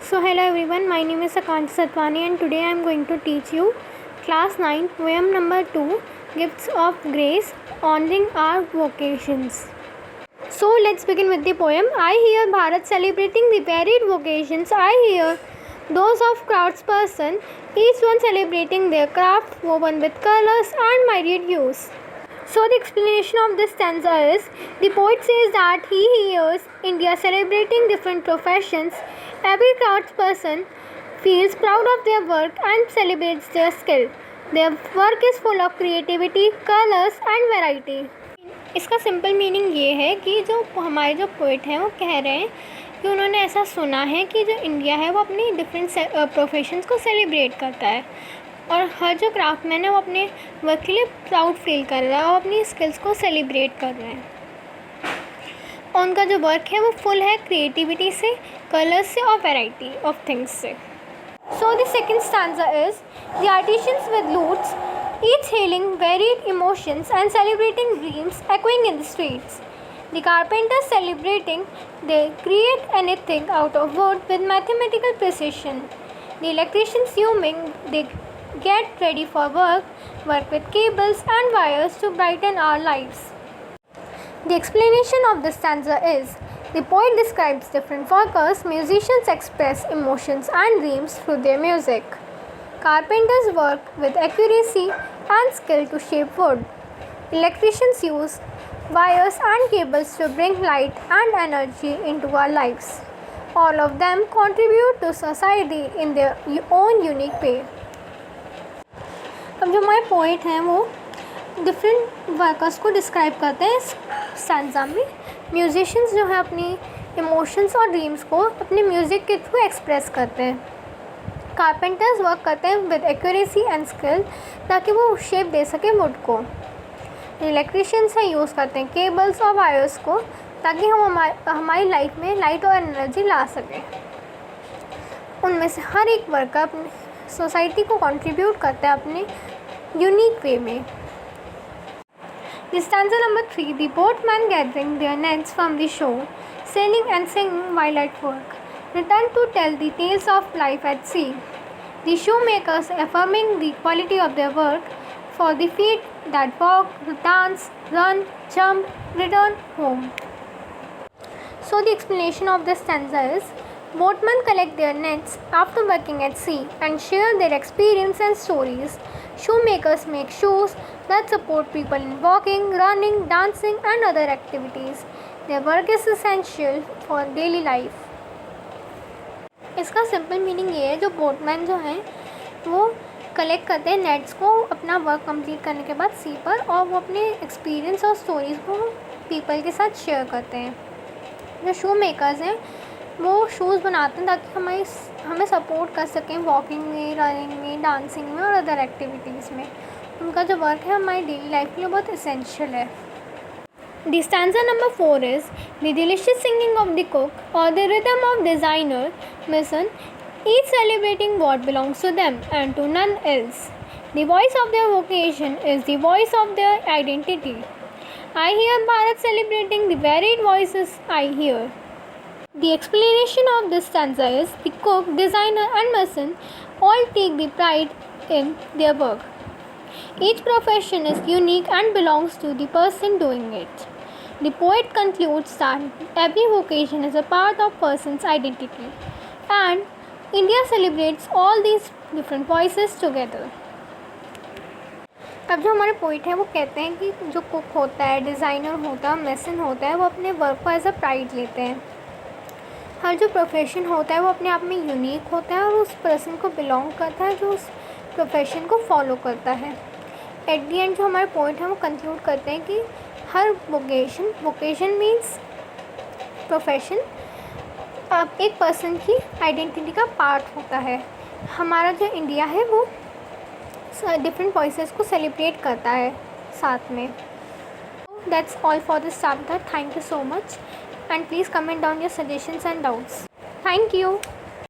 So hello everyone, my name is Akanksha Satwani and today I am going to teach you class 9 poem number 2, Gifts of Grace, honoring our vocations. So let's begin with the poem. I hear Bharat celebrating the varied vocations. I hear those of craftsperson, each one celebrating their craft woven with colors and myriad hues. So the explanation of this stanza is, the poet says that he hears India celebrating different professions. Every craftsperson feels proud of their work and celebrates their skill. Their work is full of creativity, colors and variety. इसका simple meaning ये है कि जो हमारे जो poet हैं वो कह रहे हैं कि उन्होंने ऐसा सुना है कि जो इंडिया है वो अपनी डिफरेंट प्रोफेशंस को सेलिब्रेट करता है और हर जो क्राफ्टमैन है वो अपने वर्क के लिए प्राउड फील कर रहा है और अपनी स्किल्स को सेलिब्रेट कर रहे हैं। और उनका जो वर्क है वो फुल है क्रिएटिविटी से, कलर्स से और वैरायटी ऑफ थिंग्स से। So the second stanza is the artisans with loots each hailing varied emotions and celebrating dreams echoing in the streets. The carpenters celebrating, they create anything out of wood with mathematical precision. The electricians fuming, they get ready for work with cables and wires to brighten our lives. The explanation of this stanza is, the poet describes different workers. Musicians express emotions and dreams through their music. Carpenters work with accuracy and skill to shape wood. Electricians use wires and cables to bring light and energy into our lives. All of them contribute to society in their own unique way. अब जो हमारे poet हैं वो different workers को describe करते हैं इस stanza में। म्यूजिशियंस जो है अपनी इमोशंस और ड्रीम्स को अपने म्यूज़िक के थ्रू एक्सप्रेस करते हैं। कारपेंटर्स वर्क करते हैं विद एक्यूरेसी एंड स्किल ताकि वो शेप दे सके वुड को। इलेक्ट्रिशियंस है यूज़ करते हैं केबल्स और वायर्स को ताकि हम हमारी लाइफ में लाइट और एनर्जी ला सकें। उनमें से हर एक वर्कर अपनी सोसाइटी को कंट्रीब्यूट करता है अपने यूनिक वे में। Stanza number 3, the boatmen gathering their nets from the shore, sailing and singing while at work, return to tell the tales of life at sea. The shoemakers affirming the quality of their work, for the feet that walk, dance, run, jump, return home. So the explanation of this stanza is, boatmen collect their nets after working at sea and share their experience and stories. Shoemakers make shoes that support people in walking, running, dancing and other activities. Their work is essential for daily life. इसका simple meaning ये है, जो boatman जो हैं वो collect करते हैं nets को अपना वर्क कंप्लीट करने के बाद सी पर और वो अपने एक्सपीरियंस और स्टोरीज़ को पीपल के साथ शेयर करते हैं। जो शू मेकर्स हैं वो शूज़ बनाते हैं ताकि हमें सपोर्ट कर सकें वॉकिंग में, रनिंग में, डांसिंग में और अदर एक्टिविटीज़ में। उनका जो वर्क है हमारी डेली लाइफ के लिए बहुत एसेंशियल है। The stanza number 4 is, the delicious singing of the cook or the rhythm of designer mason, each celebrating what belongs to them and to none else. The voice of their vocation is the voice of their identity. I hear Bharat celebrating the varied voices I hear. The explanation of this stanza is, the cook, designer and mason all take the pride in their work. Each profession is unique and belongs to the person doing it. The poet concludes that every vocation is a part of person's identity and India celebrates all these different voices together. अब जो हमारे poet हैं वो कहते हैं कि जो cook होता है, डिज़ाइनर होता है, मेसन होता है, वो अपने वर्क को एज अ प्राइड लेते हैं। हर जो प्रोफेशन होता है वो अपने आप में यूनिक होता है और उस पर्सन को बिलोंग करता है जो उस प्रोफेशन को फॉलो करता है। एट दी एंड जो हमारे पॉइंट हैं वो कंक्लूड करते हैं कि हर वोकेशन मीन्स प्रोफेशन अब एक पर्सन की आइडेंटिटी का पार्ट होता है। हमारा जो इंडिया है वो डिफरेंट वॉइसेस को सेलिब्रेट करता है साथ में। That's all for this chapter. Thank you so much and please comment down your suggestions and doubts. Thank you.